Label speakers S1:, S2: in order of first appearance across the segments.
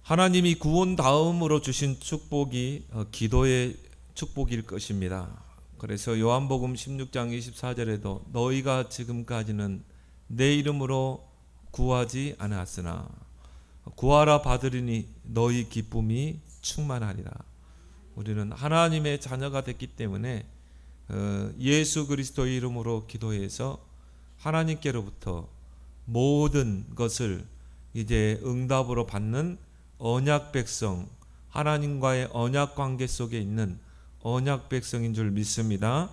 S1: 하나님이 구원 다음으로 주신 축복이 기도의 축복일 것입니다. 그래서 요한복음 16장 24절에도 너희가 지금까지는 내 이름으로 구하지 않았으나 구하라 받으리니 너희 기쁨이 충만하리라. 우리는 하나님의 자녀가 됐기 때문에 예수 그리스도의 이름으로 기도해서 하나님께로부터 모든 것을 이제 응답으로 받는 언약 백성, 하나님과의 언약 관계 속에 있는 언약 백성인 줄 믿습니다.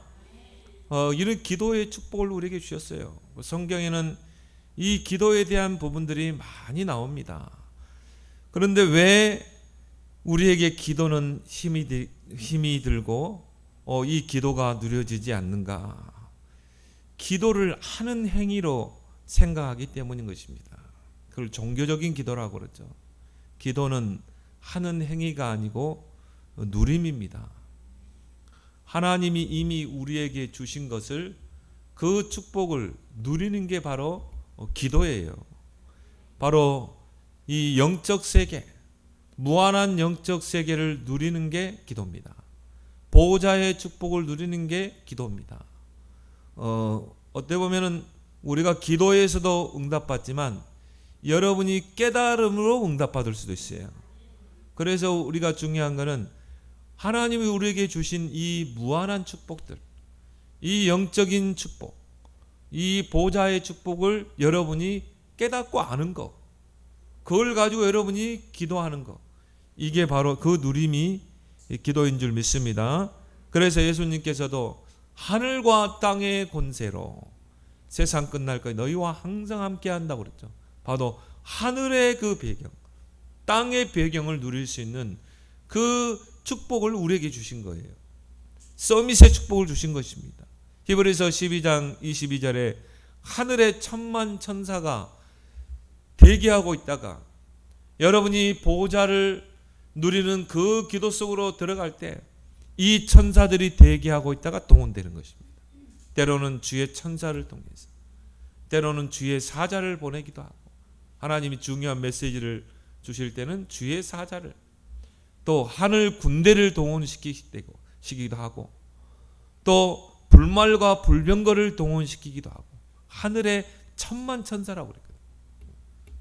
S1: 이런 기도의 축복을 우리에게 주셨어요. 성경에는 이 기도에 대한 부분들이 많이 나옵니다. 그런데 왜 우리에게 기도는 힘이 들고 이 기도가 누려지지 않는가? 기도를 하는 행위로 생각하기 때문인 것입니다. 그걸 종교적인 기도라고 그러죠. 기도는 하는 행위가 아니고 누림입니다. 하나님이 이미 우리에게 주신 것을, 그 축복을 누리는 게 바로 기도예요. 바로 이 영적 세계, 무한한 영적 세계를 누리는 게 기도입니다. 보호자의 축복을 누리는 게 기도입니다. 어떻게 보면은 우리가 기도에서도 응답받지만 여러분이 깨달음으로 응답받을 수도 있어요. 그래서 우리가 중요한 것은 하나님이 우리에게 주신 이 무한한 축복들, 이 영적인 축복, 이 보좌의 축복을 여러분이 깨닫고 아는 것, 그걸 가지고 여러분이 기도하는 것, 이게 바로 그 누림이 기도인 줄 믿습니다. 그래서 예수님께서도 하늘과 땅의 권세로 세상 끝날까지 너희와 항상 함께 한다고 그랬죠. 바로 하늘의 그 배경, 땅의 배경을 누릴 수 있는 그 축복을 우리에게 주신 거예요. 서밋의 축복을 주신 것입니다. 히브리서 12장 22절에 하늘에 천만 천사가 대기하고 있다가 여러분이 보호자를 누리는 그 기도 속으로 들어갈 때 이 천사들이 대기하고 있다가 동원되는 것입니다. 때로는 주의 천사를 통해서, 때로는 주의 사자를 보내기도 하고, 하나님이 중요한 메시지를 주실 때는 주의 사자를, 또 하늘 군대를 동원시키기도 하고, 또 불말과 불병거를 동원시키기도 하고, 하늘에 천만 천사라고 그랬거든요.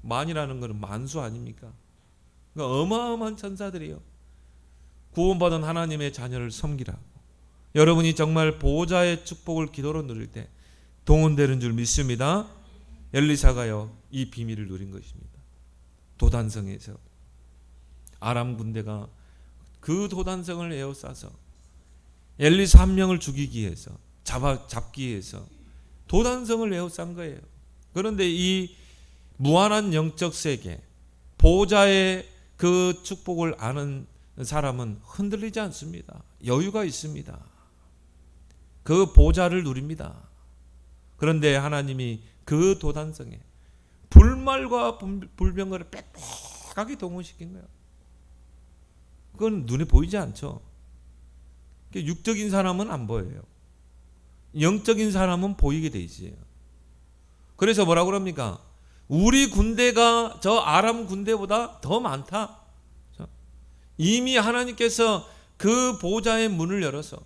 S1: 만이라는 것은 만수 아닙니까? 그러니까 어마어마한 천사들이요. 구원받은 하나님의 자녀를 섬기라고. 여러분이 정말 보호자의 축복을 기도로 누릴 때 동원되는 줄 믿습니다. 엘리사가요, 이 비밀을 누린 것입니다. 도단성에서 아람 군대가 그 도단성을 에워싸서 엘리사 한 명을 죽이기 위해서, 잡기 위해서 도단성을 에워싼 거예요. 그런데 이 무한한 영적 세계, 보호자의 그 축복을 아는 사람은 흔들리지 않습니다. 여유가 있습니다. 그 보호자를 누립니다. 그런데 하나님이 그 도단성에 불말과 불병거를 빽빽하게 동원시킨 거예요. 그건 눈에 보이지 않죠. 육적인 사람은 안 보여요. 영적인 사람은 보이게 돼 있어요. 그래서 뭐라고 그럽니까? 우리 군대가 저 아람 군대보다 더 많다. 이미 하나님께서 그 보호자의 문을 열어서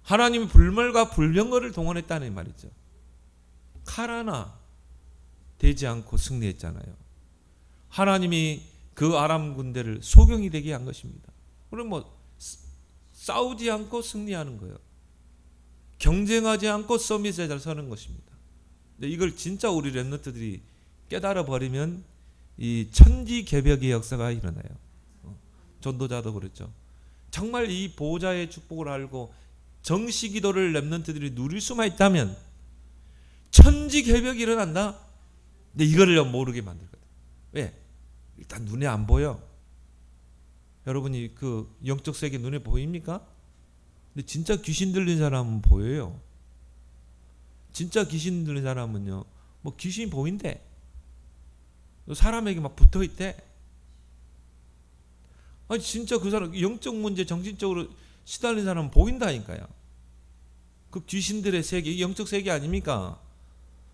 S1: 하나님이 불말과 불병거를 동원했다는 말이죠. 칼 하나 되지 않고 승리했잖아요. 하나님이 그 아람 군대를 소경이 되게 한 것입니다. 그럼 싸우지 않고 승리하는 거예요. 경쟁하지 않고 서밋에 잘 서는 것입니다. 근데 이걸 진짜 우리 렘넌트들이 깨달아 버리면 이 천지개벽의 역사가 일어나요. 전도자도 그랬죠. 정말 이 보호자의 축복을 알고 정시기도를 렘넌트들이 누릴 수만 있다면 천지개벽이 일어난다. 근데 이거를 모르게 만들거든. 왜? 일단 눈에 안 보여. 여러분이 그 영적 세계 눈에 보입니까? 근데 진짜 귀신 들린 사람은 보여요. 진짜 귀신 들린 사람은요, 귀신이 보인대. 사람에게 막 붙어 있대. 아니 진짜 그 사람 영적 문제, 정신적으로 시달린 사람은 보인다니까요. 그 귀신들의 세계, 영적 세계 아닙니까?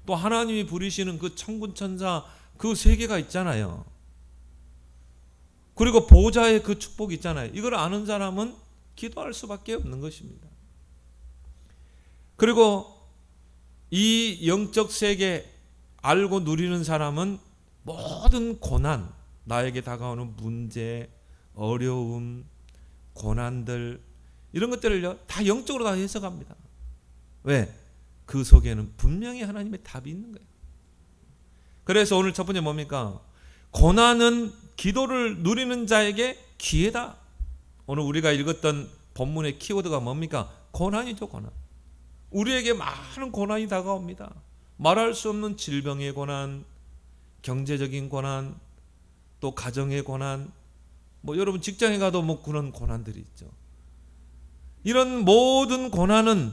S1: 또 하나님이 부리시는 그 천군 천사 그 세계가 있잖아요. 그리고 보호자의 그 축복이 있잖아요. 이걸 아는 사람은 기도할 수밖에 없는 것입니다. 그리고 이 영적 세계 알고 누리는 사람은 모든 고난, 나에게 다가오는 문제, 어려움, 고난들 이런 것들을요 다 영적으로 다 해석합니다. 왜? 그 속에는 분명히 하나님의 답이 있는 거예요. 그래서 오늘 첫 번째 뭡니까? 고난은 기도를 누리는 자에게 기회다. 오늘 우리가 읽었던 본문의 키워드가 뭡니까? 고난이죠, 고난. 우리에게 많은 고난이 다가옵니다. 말할 수 없는 질병의 고난, 경제적인 고난, 또 가정의 고난, 뭐 여러분 직장에 가도 뭐 그런 고난들이 있죠. 이런 모든 고난은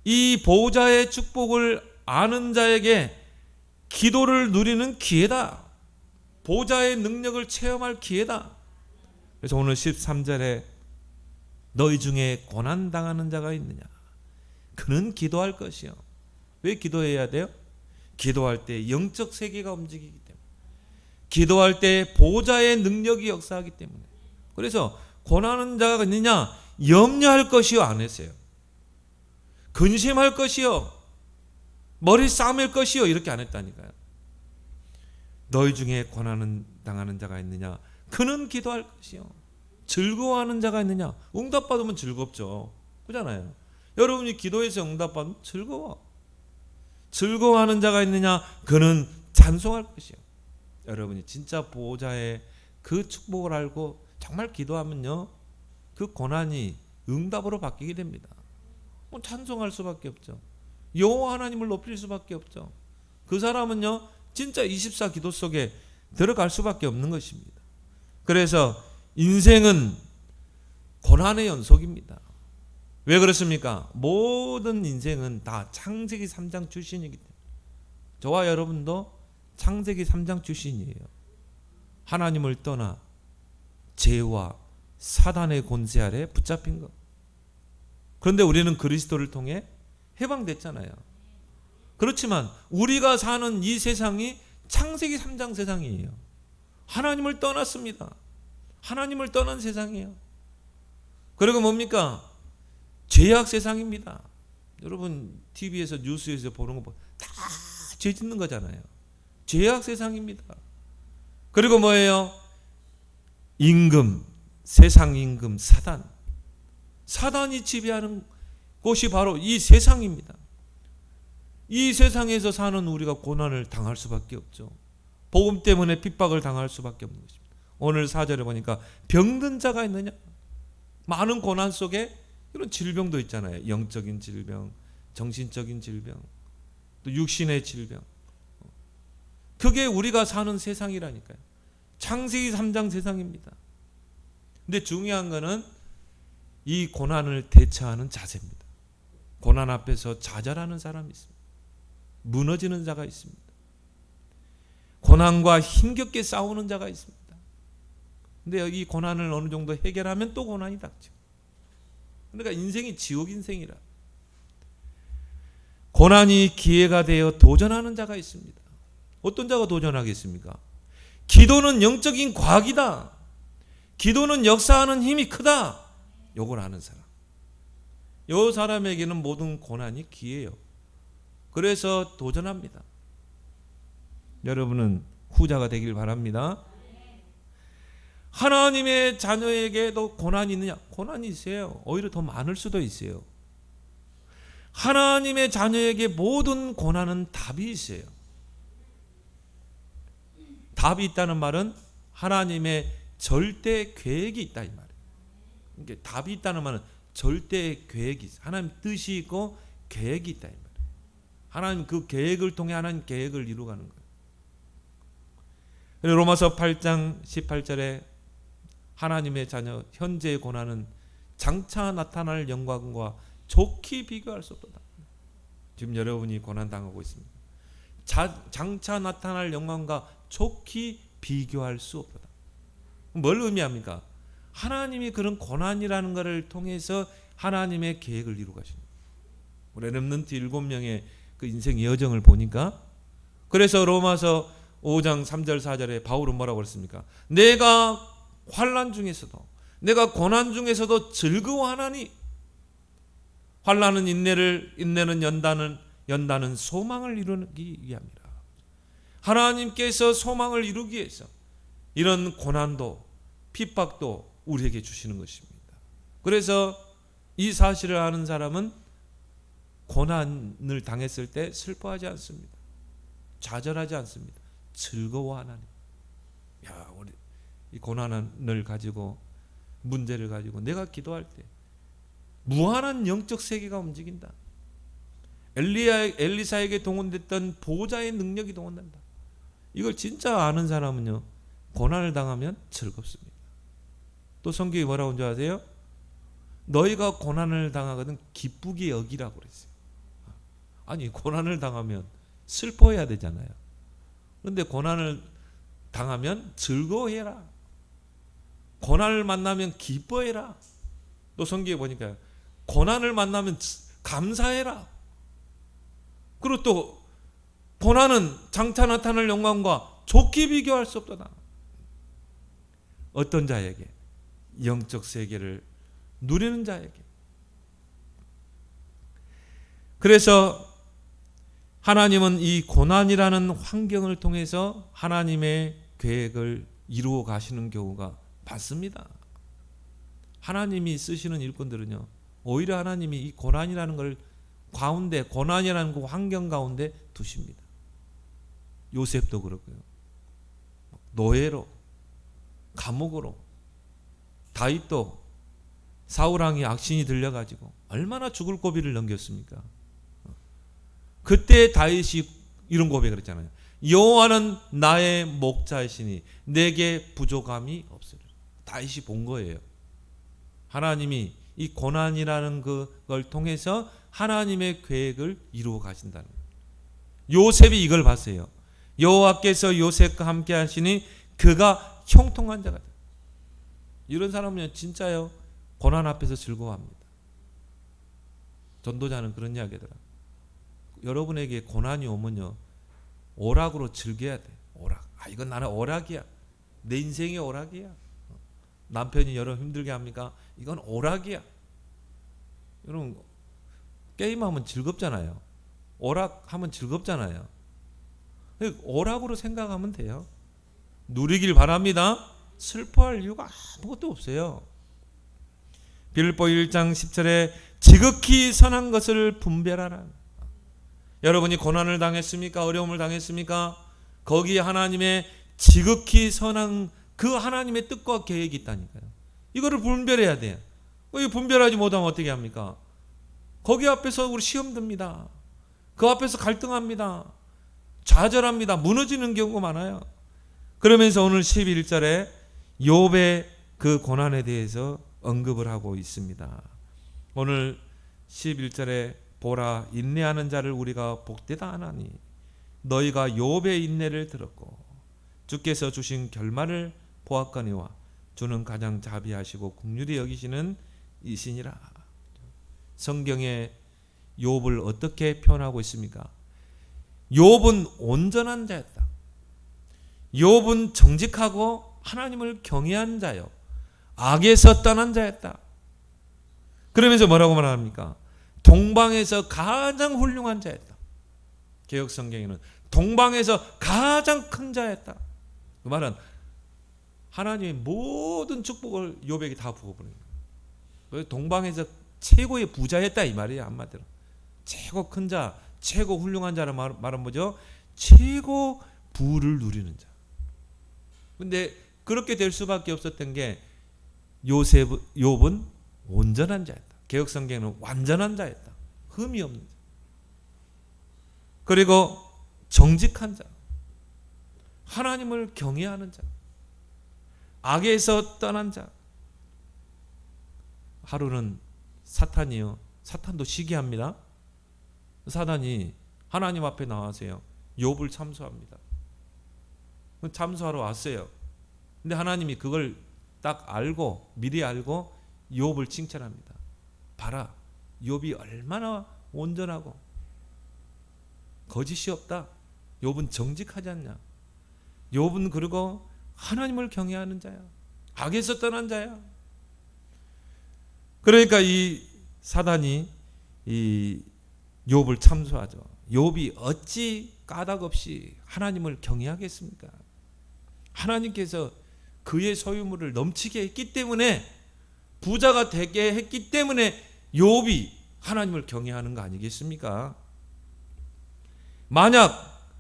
S1: 이 보호자의 축복을 아는 자에게 기도를 누리는 기회다. 보호자의 능력을 체험할 기회다. 그래서 오늘 13절에 너희 중에 고난당하는 자가 있느냐? 그는 기도할 것이요. 왜 기도해야 돼요? 기도할 때 영적 세계가 움직이기 때문에, 기도할 때 보호자의 능력이 역사하기 때문에. 그래서 고난하는 자가 있느냐? 염려할 것이요 안 했어요. 근심할 것이요, 머리 싸맬 것이요 이렇게 안 했다니까요. 너희 중에 고난을 당하는 자가 있느냐? 그는 기도할 것이요. 즐거워하는 자가 있느냐? 응답받으면 즐겁죠. 그렇잖아요. 여러분이 기도해서 응답받으면 즐거워. 즐거워하는 자가 있느냐? 그는 찬송할 것이요. 여러분이 진짜 보호자의 그 축복을 알고 정말 기도하면요, 그 고난이 응답으로 바뀌게 됩니다. 뭐 찬송할 수밖에 없죠. 여호와 하나님을 높일 수밖에 없죠. 그 사람은요 진짜 24 기도 속에 들어갈 수밖에 없는 것입니다. 그래서 인생은 고난의 연속입니다. 왜 그렇습니까? 모든 인생은 다 창세기 3장 출신이기 때문에. 저와 여러분도 창세기 3장 출신이에요. 하나님을 떠나 죄와 사단의 권세 아래 붙잡힌 것. 그런데 우리는 그리스도를 통해 해방됐잖아요. 그렇지만 우리가 사는 이 세상이 창세기 3장 세상이에요. 하나님을 떠났습니다. 하나님을 떠난 세상이에요. 그리고 뭡니까? 죄악 세상입니다. 여러분 TV에서 뉴스에서 보는 거 다 죄 짓는 거잖아요. 죄악 세상입니다. 그리고 뭐예요? 임금, 세상 임금 사단. 사단이 지배하는 곳이 바로 이 세상입니다. 이 세상에서 사는 우리가 고난을 당할 수밖에 없죠. 복음 때문에 핍박을 당할 수밖에 없는 것입니다. 오늘 4절에 보니까 병든 자가 있느냐? 많은 고난 속에 이런 질병도 있잖아요. 영적인 질병, 정신적인 질병, 또 육신의 질병. 그게 우리가 사는 세상이라니까요. 창세기 3장 세상입니다. 근데 중요한 거는 이 고난을 대처하는 자세입니다. 고난 앞에서 좌절하는 사람이 있습니다. 무너지는 자가 있습니다. 고난과 힘겹게 싸우는 자가 있습니다. 근데 이 고난을 어느 정도 해결하면 또 고난이 닥쳐. 그러니까 인생이 지옥 인생이라. 고난이 기회가 되어 도전하는 자가 있습니다. 어떤 자가 도전하겠습니까? 기도는 영적인 과학이다. 기도는 역사하는 힘이 크다. 요걸 아는 사람. 요 사람에게는 모든 고난이 기회예요. 그래서 도전합니다. 여러분은 후자가 되길 바랍니다. 하나님의 자녀에게도 고난이 있느냐? 고난이 있어요. 오히려 더 많을 수도 있어요. 하나님의 자녀에게 모든 고난은 답이 있어요. 답이 있다는 말은 하나님의 절대 계획이 있다 이 말이에요. 그러니까 답이 있다는 말은 절대 계획이 있어요. 하나님 뜻이 있고 계획이 있다 이 말이에요. 하나님 그 계획을 통해 하나님 계획을 이루어가는 거예요. 로마서 8장 18절에 하나님의 자녀 현재의 고난은 장차 나타날 영광과 좋게 비교할 수 없다. 지금 여러분이 고난 당하고 있습니다. 장차 나타날 영광과 좋게 비교할 수 없다. 뭘 의미합니까? 하나님이 그런 고난이라는 것을 통해서 하나님의 계획을 이루어 가십니다. 우리 렘넌트 7명의 그 인생 여정을 보니까, 그래서 로마서 5장 3절 4절에 바울은 뭐라고 그랬습니까? 내가 환난 중에서도, 내가 고난 중에서도 즐거워하나니. 환난은 인내는 연다는 소망을 이루기 위함이라. 하나님께서 소망을 이루기 위해서 이런 고난도 핍박도 우리에게 주시는 것입니다. 그래서 이 사실을 아는 사람은 고난을 당했을 때 슬퍼하지 않습니다. 좌절하지 않습니다. 즐거워하나니. 야, 우리 이 고난을 가지고, 문제를 가지고 내가 기도할 때 무한한 영적 세계가 움직인다. 엘리사에게 동원됐던 보호자의 능력이 동원된다. 이걸 진짜 아는 사람은요, 고난을 당하면 즐겁습니다. 또 성경이 뭐라고 한 줄 아세요? 너희가 고난을 당하거든 기쁘게 여기라고 그랬어요. 아니, 고난을 당하면 슬퍼해야 되잖아요. 그런데 고난을 당하면 즐거워해라. 고난을 만나면 기뻐해라. 또 성경에 보니까 고난을 만나면 감사해라. 그리고 또 고난은 장차 나타날 영광과 좋게 비교할 수 없도다. 어떤 자에게? 영적 세계를 누리는 자에게. 그래서 하나님은 이 고난이라는 환경을 통해서 하나님의 계획을 이루어 가시는 경우가 많습니다. 하나님이 쓰시는 일꾼들은요, 오히려 하나님이 이 고난이라는 걸 가운데, 고난이라는 그 환경 가운데 두십니다. 요셉도 그렇고요. 노예로, 감옥으로, 다윗도 사울왕이 악신이 들려가지고 얼마나 죽을 고비를 넘겼습니까? 그때 다윗이 이런 고백을 했잖아요. 여호와는 나의 목자이시니 내게 부족함이 없으리라. 다윗이 본 거예요. 하나님이 이 고난이라는 그걸 통해서 하나님의 계획을 이루어 가신다는 거예요. 요셉이 이걸 봤어요. 여호와께서 요셉과 함께 하시니 그가 형통한 자가 되. 이런 사람은 진짜요, 고난 앞에서 즐거워합니다. 전도자는 그런 이야기 하더라고요. 여러분에게 고난이 오면요, 오락으로 즐겨야 돼. 오락. 아, 이건 나는 오락이야. 내 인생의 오락이야. 남편이 여러분 힘들게 합니까? 이건 오락이야. 여러분, 게임하면 즐겁잖아요. 오락하면 즐겁잖아요. 오락으로 생각하면 돼요. 누리길 바랍니다. 슬퍼할 이유가 아무것도 없어요. 빌립보 1장 10절에 지극히 선한 것을 분별하라. 여러분이 고난을 당했습니까? 어려움을 당했습니까? 거기에 하나님의 지극히 선한 그 하나님의 뜻과 계획이 있다니까요. 이거를 분별해야 돼요. 이 분별하지 못하면 어떻게 합니까? 거기 앞에서 우리 시험 듭니다. 그 앞에서 갈등합니다. 좌절합니다. 무너지는 경우가 많아요. 그러면서 오늘 11절에 욥의 그 고난에 대해서 언급을 하고 있습니다. 오늘 11절에 보라, 인내하는 자를 우리가 복되다 하나니 너희가 욥의 인내를 들었고 주께서 주신 결말을 보았거니와 주는 가장 자비하시고 긍휼히 여기시는 이시니라. 성경에 욥을 어떻게 표현하고 있습니까? 욥은 온전한 자였다. 욥은 정직하고 하나님을 경외한 자요, 악에서 떠난 자였다. 그러면서 뭐라고 말합니까? 동방에서 가장 훌륭한 자였다. 개역 성경에는 동방에서 가장 큰 자였다. 그 말은 하나님의 모든 축복을 욥에게 다 부어버린 거예요. 동방에서 최고의 부자였다 이 말이에요. 한마디로 최고 큰 자, 최고 훌륭한 자를 말은 뭐죠? 최고 부를 누리는 자. 근데 그렇게 될 수밖에 없었던 게 욥은 온전한 자였다. 개역 성경에는 완전한 자였다. 흠이 없는 자. 그리고 정직한 자. 하나님을 경외하는 자. 악에서 떠난 자. 하루는 사탄이요. 사탄도 시기합니다. 사탄이 하나님 앞에 나와서요, 욥을 참소합니다. 참소하러 왔어요. 근데 하나님이 그걸 딱 알고, 미리 알고 욥을 칭찬합니다. 봐라, 욥이 얼마나 온전하고 거짓이 없다. 욥은 정직하지 않냐. 욥은 그리고 하나님을 경외하는 자야. 악에서 떠난 자야. 그러니까 이 사단이 이 욥을 참소하죠. 욥이 어찌 까닭 없이 하나님을 경외하겠습니까? 하나님께서 그의 소유물을 넘치게 했기 때문에, 부자가 되게 했기 때문에 욥이 하나님을 경외하는 거 아니겠습니까? 만약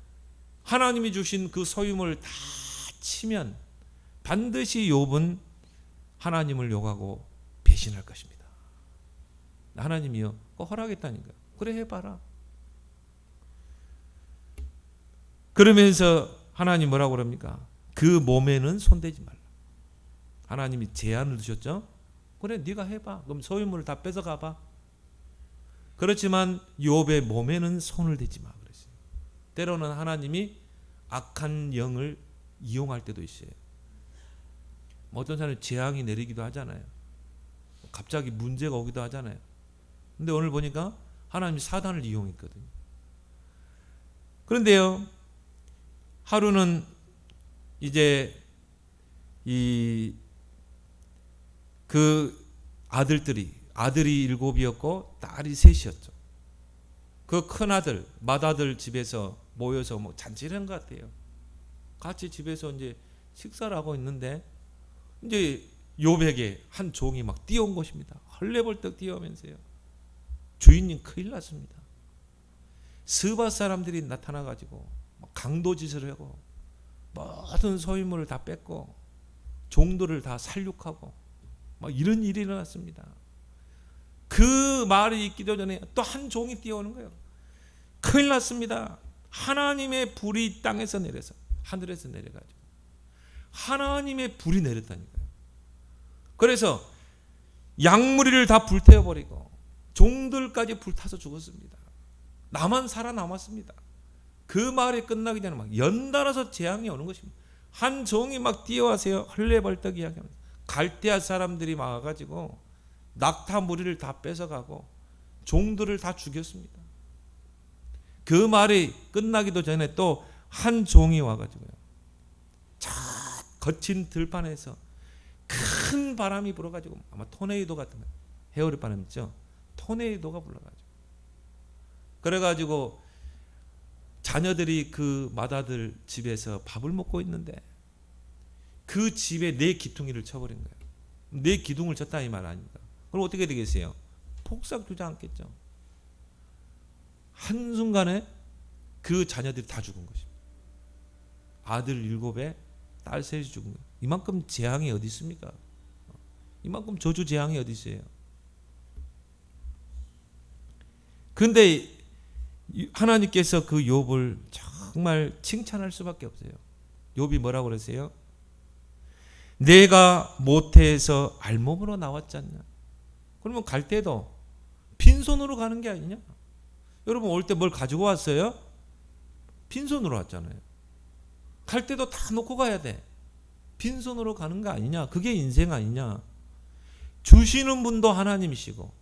S1: 하나님이 주신 그 소유물을 다 치면 반드시 욥은 하나님을 욕하고 배신할 것입니다. 하나님이요, 꼭 허락했다니까. 그래, 해봐라. 그러면서 하나님 뭐라고 그럽니까? 그 몸에는 손대지 말라. 하나님이 제한을 두셨죠. 그래, 네가 해봐. 그럼 소유물을 다 뺏어가봐. 그렇지만 욥의 몸에는 손을 대지 마 그랬어요. 때로는 하나님이 악한 영을 이용할 때도 있어요. 어떤 사람은 재앙이 내리기도 하잖아요. 갑자기 문제가 오기도 하잖아요. 근데 오늘 보니까 하나님이 사단을 이용했거든요. 그런데요, 하루는 이제 그 아들이 7이었고 딸이 3이었죠. 그 큰아들, 맏아들 집에서 모여서 뭐 잔치를 한 것 같아요. 같이 집에서 이제 식사를 하고 있는데 이제 욥에게 한 종이 막 뛰어온 것입니다. 헐레벌떡 뛰어오면서요. 주인님 큰일 났습니다. 스바 사람들이 나타나가지고 강도짓을 하고 모든 소유물을 다 뺏고 종들을 다 살육하고 막 이런 일이 일어났습니다. 그 말이 있기도 전에 또 한 종이 뛰어오는 거예요. 큰일 났습니다. 하나님의 불이 땅에서 내려서, 하늘에서 내려가지고 하나님의 불이 내렸다니까요. 그래서 양무리를 다 불태워버리고 종들까지 불타서 죽었습니다. 나만 살아남았습니다. 그 말이 끝나기 전에 막 연달아서 재앙이 오는 것입니다. 한 종이 막 뛰어와서요, 헐레벌떡 이야기합니다. 갈대아 사람들이 와가지고 낙타 무리를 다 뺏어가고 종들을 다 죽였습니다. 그 말이 끝나기도 전에 또 한 종이 와가지고요, 저 거친 들판에서 큰 바람이 불어가지고, 아마 토네이도 같은 거, 헤어리 바람 있죠? 토네이도가 불어가지고, 그래가지고 자녀들이 그 맏아들 집에서 밥을 먹고 있는데 그 집에 4기퉁이를 쳐버린 거예요. 4기둥을 쳤다 이 말 아닙니까? 그럼 어떻게 되겠어요? 폭삭 주저앉겠죠. 한순간에 그 자녀들이 다 죽은 것입니다. 아들 7에 딸 3이 죽은 거예요. 이만큼 재앙이 어디 있습니까? 이만큼 저주 재앙이 어디 있어요? 그런데 하나님께서 그 욥을 정말 칭찬할 수밖에 없어요. 욥이 뭐라고 그랬어요? 내가 모태에서 알몸으로 나왔지 않냐? 그러면 갈 때도 빈손으로 가는 게 아니냐? 여러분 올 때 뭘 가지고 왔어요? 빈손으로 왔잖아요. 갈 때도 다 놓고 가야 돼. 빈손으로 가는 거 아니냐? 그게 인생 아니냐? 주시는 분도 하나님이시고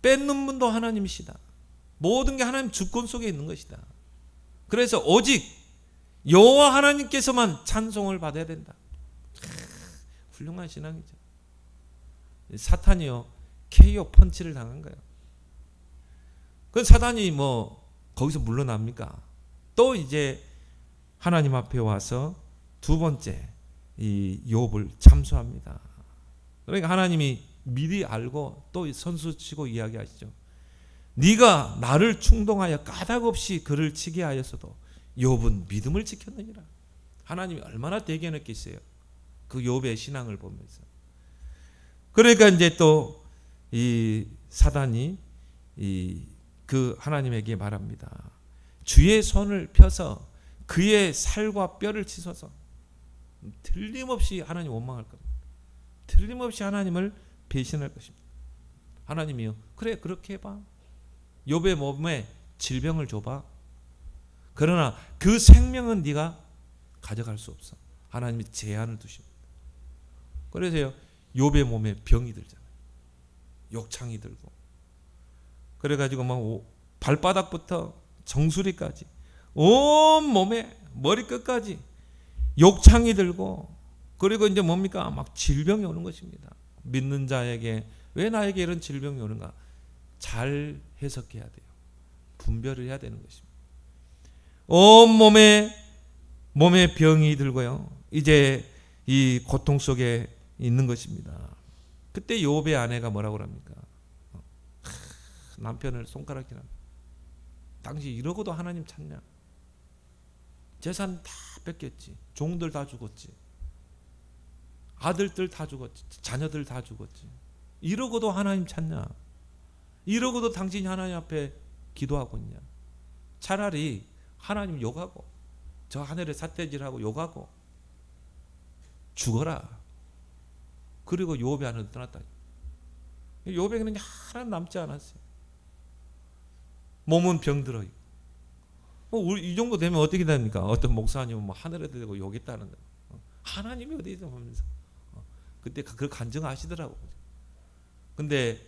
S1: 뺏는 분도 하나님이시다. 모든 게 하나님 주권 속에 있는 것이다. 그래서 오직 여호와 하나님께서만 찬송을 받아야 된다. 훌륭한 신앙이죠. 사탄이요, KO 펀치를 당한 거예요. 그 사단이 뭐 거기서 물러납니까? 또 이제 하나님 앞에 와서 두 번째 이 욥을 참소합니다. 그러니까 하나님이 미리 알고 또 선수 치고 이야기하시죠. 네가 나를 충동하여 까닭 없이 그를 치게 하였어도 욥은 믿음을 지켰느니라. 하나님이 얼마나 대견했겠어요. 그 욥의 신앙을 보면서. 그러니까 이제 또 이 사단이 그 하나님에게 말합니다. 주의 손을 펴서 그의 살과 뼈를 치소서. 틀림없이 하나님 원망할 겁니다. 틀림없이 하나님을 배신할 것입니다. 하나님이요, 그래 그렇게 해봐. 욥의 몸에 질병을 줘봐. 그러나 그 생명은 네가 가져갈 수 없어. 하나님이 제한을 두십니다. 그래서요, 욥의 몸에 병이 들잖아요. 욕창이 들고. 그래가지고 막 발바닥부터 정수리까지 온 몸에 머리끝까지 욕창이 들고 그리고 이제 뭡니까? 막 질병이 오는 것입니다. 믿는 자에게 왜 나에게 이런 질병이 오는가? 잘 해석해야 돼요. 분별을 해야 되는 것입니다. 온 몸에 병이 들고요. 이제 이 고통 속에 있는 것입니다. 그때 욥의 아내가 뭐라고 합니까? 남편을 손가락질합니다. 당신 이러고도 하나님 찾냐? 재산 다 뺏겼지. 종들 다 죽었지. 아들들 다 죽었지. 자녀들 다 죽었지. 이러고도 하나님 찾냐? 이러고도 당신이 하나님 앞에 기도하고 있냐? 차라리 하나님 욕하고 저 하늘에 삿대질하고 욕하고 죽어라. 그리고 욥의 아내도 떠났다. 욥에게는 하나 남지 않았어요. 몸은 병들어 있고. 이 정도 되면 어떻게 됩니까? 어떤 목사님은 뭐 하늘에 대고 욕했다는 거. 하나님이 어디 있어 보면서 그때 그 간증하시더라고. 근데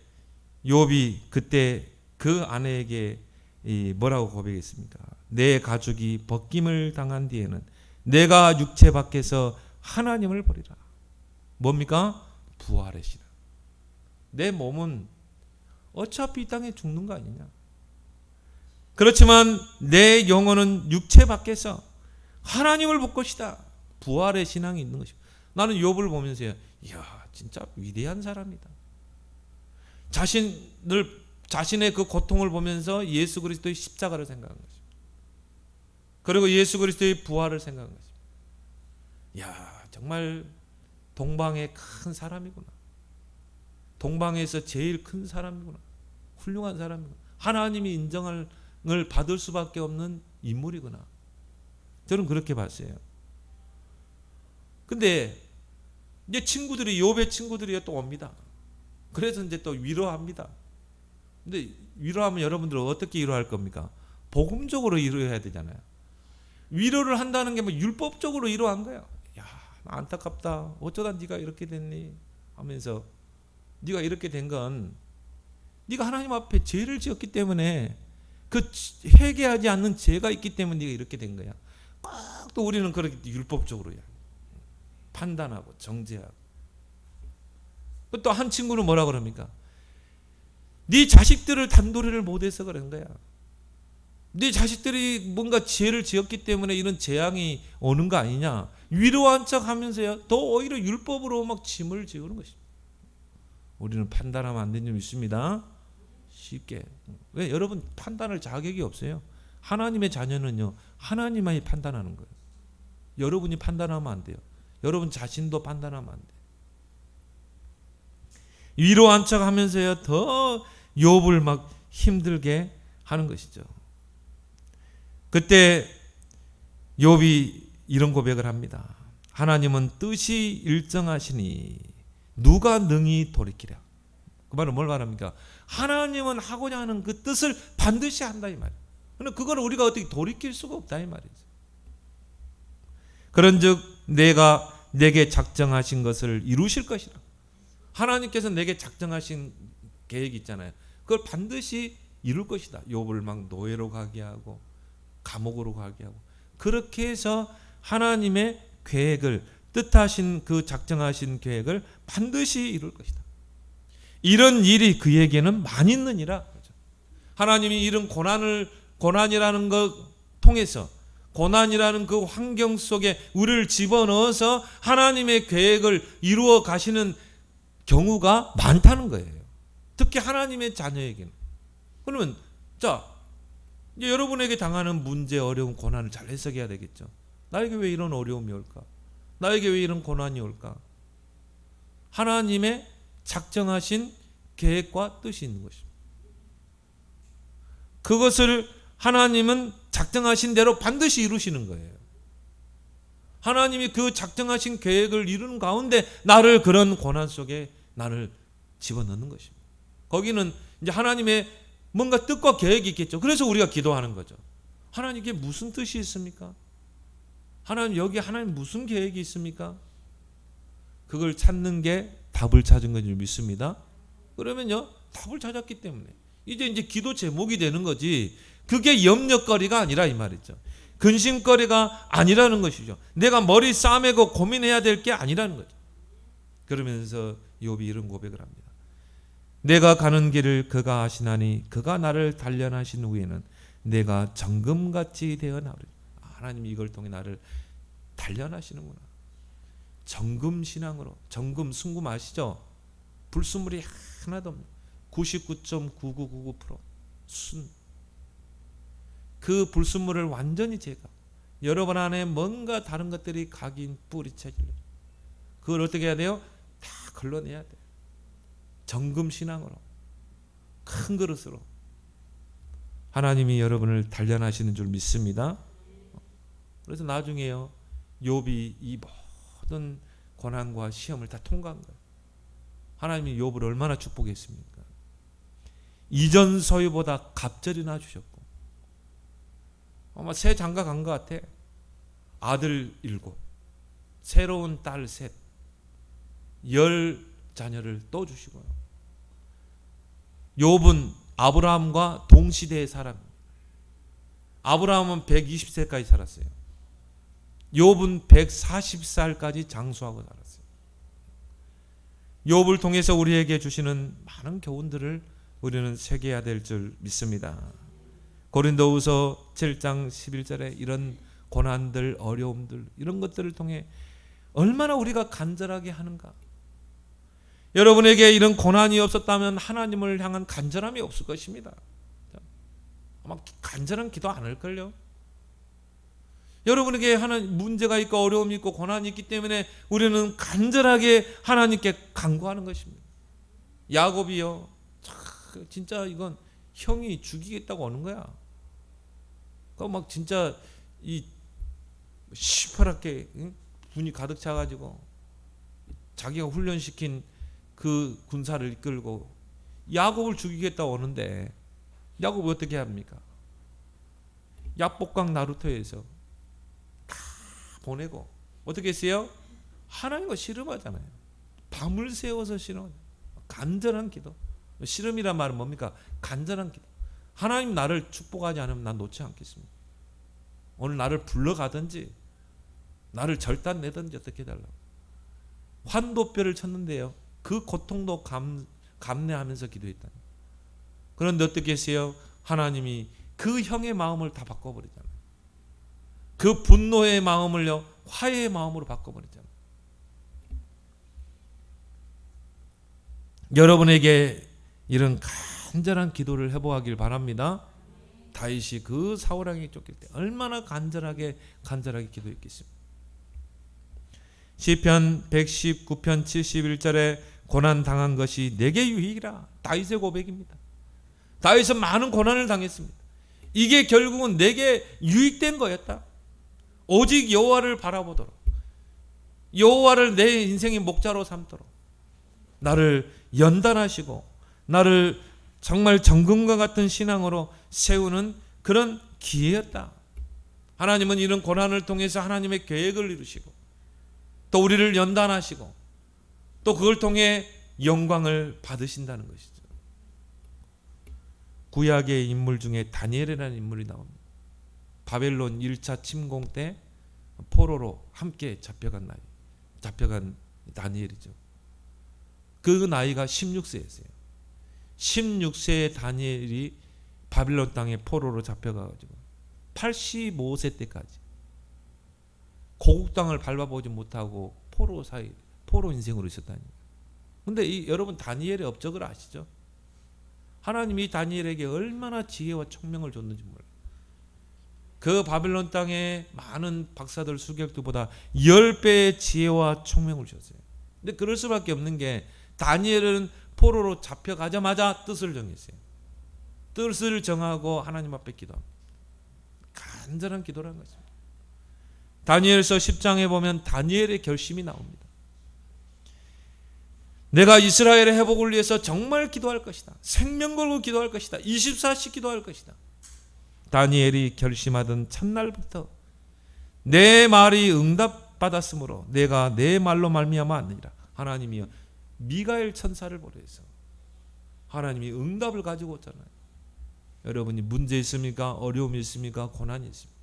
S1: 욥이 그때 그 아내에게 뭐라고 고백했습니까? 내 가죽이 벗김을 당한 뒤에는 내가 육체 밖에서 하나님을 버리라. 뭡니까? 부활의 신앙. 내 몸은 어차피 이 땅에 죽는 거 아니냐? 그렇지만 내 영혼은 육체 밖에서 하나님을 볼 것이다. 부활의 신앙이 있는 것입니다. 나는 욥을 보면서요, 이야, 진짜 위대한 사람이다. 자신의 그 고통을 보면서 예수 그리스도의 십자가를 생각한 것입니다. 그리고 예수 그리스도의 부활을 생각한 것입니다. 이야, 정말 동방의 큰 사람이구나. 동방에서 제일 큰 사람이구나. 훌륭한 사람이구나. 하나님이 인정을 받을 수밖에 없는 인물이구나. 저는 그렇게 봤어요. 근데 이제 욥의 친구들이 또 옵니다. 그래서 이제 또 위로합니다. 근데 위로하면 여러분들은 어떻게 위로할 겁니까? 복음적으로 위로해야 되잖아요. 위로를 한다는 게 뭐 율법적으로 위로한 거예요. 야, 안타깝다. 어쩌다 네가 이렇게 됐니? 하면서 네가 이렇게 된 건 네가 하나님 앞에 죄를 지었기 때문에 그 회개하지 않는 죄가 있기 때문에 네가 이렇게 된 거야. 꼭 또 우리는 그렇게 율법적으로 판단하고 정죄하고. 또 한 친구는 뭐라 그럽니까? 네 자식들을 단도리를 못해서 그런 거야. 네 자식들이 뭔가 죄를 지었기 때문에 이런 재앙이 오는 거 아니냐. 위로한 척 하면서요, 더 오히려 율법으로 막 짐을 지우는 것입니다. 우리는 판단하면 안 되는 점 있습니다. 쉽게. 왜? 여러분 판단할 자격이 없어요. 하나님의 자녀는요, 하나님만이 판단하는 거예요. 여러분이 판단하면 안 돼요. 여러분 자신도 판단하면 안 돼요. 위로한 척 하면서요, 더 욥을 막 힘들게 하는 것이죠. 그때 욥이 이런 고백을 합니다. 하나님은 뜻이 일정하시니 누가 능히 돌이키랴. 그 말은 뭘 말합니까? 하나님은 하고자 하는 그 뜻을 반드시 한다 이 말이에요. 그런데 그걸 우리가 어떻게 돌이킬 수가 없다 이 말이죠. 그런즉 내가 내게 작정하신 것을 이루실 것이라. 하나님께서 내게 작정하신 계획이 있잖아요. 그걸 반드시 이룰 것이다. 욥을 막 노예로 가게 하고 감옥으로 가게 하고, 그렇게 해서 하나님의 계획을, 뜻하신 그 작정하신 계획을 반드시 이룰 것이다. 이런 일이 그에게는 많이 있느니라. 하나님이 이런 고난이라는 것 통해서, 고난이라는 그 환경 속에 우리를 집어넣어서 하나님의 계획을 이루어 가시는 경우가 많다는 거예요. 특히 하나님의 자녀에게는. 그러면 자, 이제 여러분에게 당하는 문제, 어려움, 고난을 잘 해석해야 되겠죠. 나에게 왜 이런 어려움이 올까? 나에게 왜 이런 고난이 올까? 하나님의 작정하신 계획과 뜻이 있는 것입니다. 그것을 하나님은 작정하신 대로 반드시 이루시는 거예요. 하나님이 그 작정하신 계획을 이루는 가운데 나를 그런 고난 속에 나를 집어넣는 것입니다. 거기는 이제 하나님의 뭔가 뜻과 계획이 있겠죠. 그래서 우리가 기도하는 거죠. 하나님께 무슨 뜻이 있습니까? 하나님, 여기 하나님 무슨 계획이 있습니까? 그걸 찾는 게 답을 찾은 건지 믿습니다. 그러면요, 답을 찾았기 때문에 이제 기도 제목이 되는 거지, 그게 염려거리가 아니라 이 말이죠. 근심거리가 아니라는 것이죠. 내가 머리 싸매고 고민해야 될 게 아니라는 거죠. 그러면서 욥이 이런 고백을 합니다. 내가 가는 길을 그가 아시나니 그가 나를 단련하신 후에는 내가 정금같이 되어 나오리. 하나님이 이걸 통해 나를 단련하시는구나. 정금 신앙으로. 정금 순금 아시죠? 불순물이 하나도 없는 99.9999% 순. 그 불순물을 완전히 제거. 여러분 안에 뭔가 다른 것들이 각인 뿌리쳐질래. 그걸 어떻게 해야 돼요? 다 걸러내야 돼. 정금 신앙으로, 큰 그릇으로 하나님이 여러분을 단련하시는 줄 믿습니다. 그래서 나중에요, 욥이 이 모든 고난과 시험을 다 통과한 거예요. 하나님이 욥을 얼마나 축복했습니까? 이전 소유보다 갑절이나 주셨고, 아마 새 장가 간 것 같아. 아들 7, 새로운 딸 3, 10 자녀를 또 주시고요. 욥은 아브라함과 동시대의 사람입니다. 아브라함은 120세까지 살았어요. 욥은 140살까지 장수하고 살았어요. 욥을 통해서 우리에게 주시는 많은 교훈들을 우리는 새겨야 될 줄 믿습니다. 고린도후서 7장 11절에 이런 고난들, 어려움들, 이런 것들을 통해 얼마나 우리가 간절하게 하는가. 여러분에게 이런 고난이 없었다면 하나님을 향한 간절함이 없을 것입니다. 아마 간절한 기도 안 할걸요. 여러분에게 하나님 문제가 있고 어려움이 있고 고난이 있기 때문에 우리는 간절하게 하나님께 간구하는 것입니다. 야곱이요, 진짜 이건 형이 죽이겠다고 하는 거야. 막 진짜 이 시퍼렇게 분이 가득 차가지고 자기가 훈련시킨 그 군사를 이끌고 야곱을 죽이겠다고 하는데 야곱이 어떻게 합니까? 야복강 나루터에서 다 보내고 어떻게 했어요? 하나님과 씨름하잖아요. 밤을 새워서 씨름. 간절한 기도. 씨름이란 말은 뭡니까? 간절한 기도. 하나님 나를 축복하지 않으면 난 놓지 않겠습니다. 오늘 나를 불러가든지 나를 절단내든지 어떻게 해달라고. 환도뼈를 쳤는데요, 그 고통도 감내하면서 기도했다니. 그런데 어떻게 했어요? 하나님이 그 형의 마음을 다 바꿔버리잖아요. 그 분노의 마음을요, 화해의 마음으로 바꿔버리잖아요. 여러분에게 이런 간절한 기도를 해보길 바랍니다. 다윗이 그 사울왕에게 쫓길 때 얼마나 간절하게 기도했겠습니까? 시편 119편 71절에 고난 당한 것이 내게 유익이라. 다윗의 고백입니다. 다윗은 많은 고난을 당했습니다. 이게 결국은 내게 유익된 거였다. 오직 여호와를 바라보도록, 여호와를 내 인생의 목자로 삼도록 나를 연단하시고 나를 정말 정금과 같은 신앙으로 세우는 그런 기회였다. 하나님은 이런 고난을 통해서 하나님의 계획을 이루시고 또 우리를 연단하시고 또 그걸 통해 영광을 받으신다는 것이죠. 구약의 인물 중에 다니엘이라는 인물이 나옵니다. 바벨론 1차 침공 때 포로로 함께 잡혀간 다니엘이죠. 그 나이가 16세였어요. 16세의 다니엘이 바빌론 땅에 포로로 잡혀가지고 85세 때까지 고국 땅을 밟아보지 못하고 포로 인생으로 있었다니. 근데 여러분 다니엘의 업적을 아시죠? 하나님이 다니엘에게 얼마나 지혜와 총명을 줬는지 몰라요. 그 바빌론 땅에 많은 박사들 수객들보다 10배의 지혜와 총명을 줬어요. 근데 그럴 수밖에 없는 게 다니엘은 포로로 잡혀가자마자 뜻을 정했어요. 뜻을 정하고 하나님 앞에 기도합니다. 간절한 기도라는 것입니다. 다니엘서 10장에 보면 다니엘의 결심이 나옵니다. 내가 이스라엘의 회복을 위해서 정말 기도할 것이다. 생명 걸고 기도할 것이다. 24시 기도할 것이다. 다니엘이 결심하던 첫날부터 내 말이 응답받았으므로 내가 내 말로 말미암아 아니라 하나님이여 미가엘 천사를 보내서 하나님이 응답을 가지고 오잖아요. 여러분이 문제 있습니까? 어려움이 있습니까? 고난이 있습니까?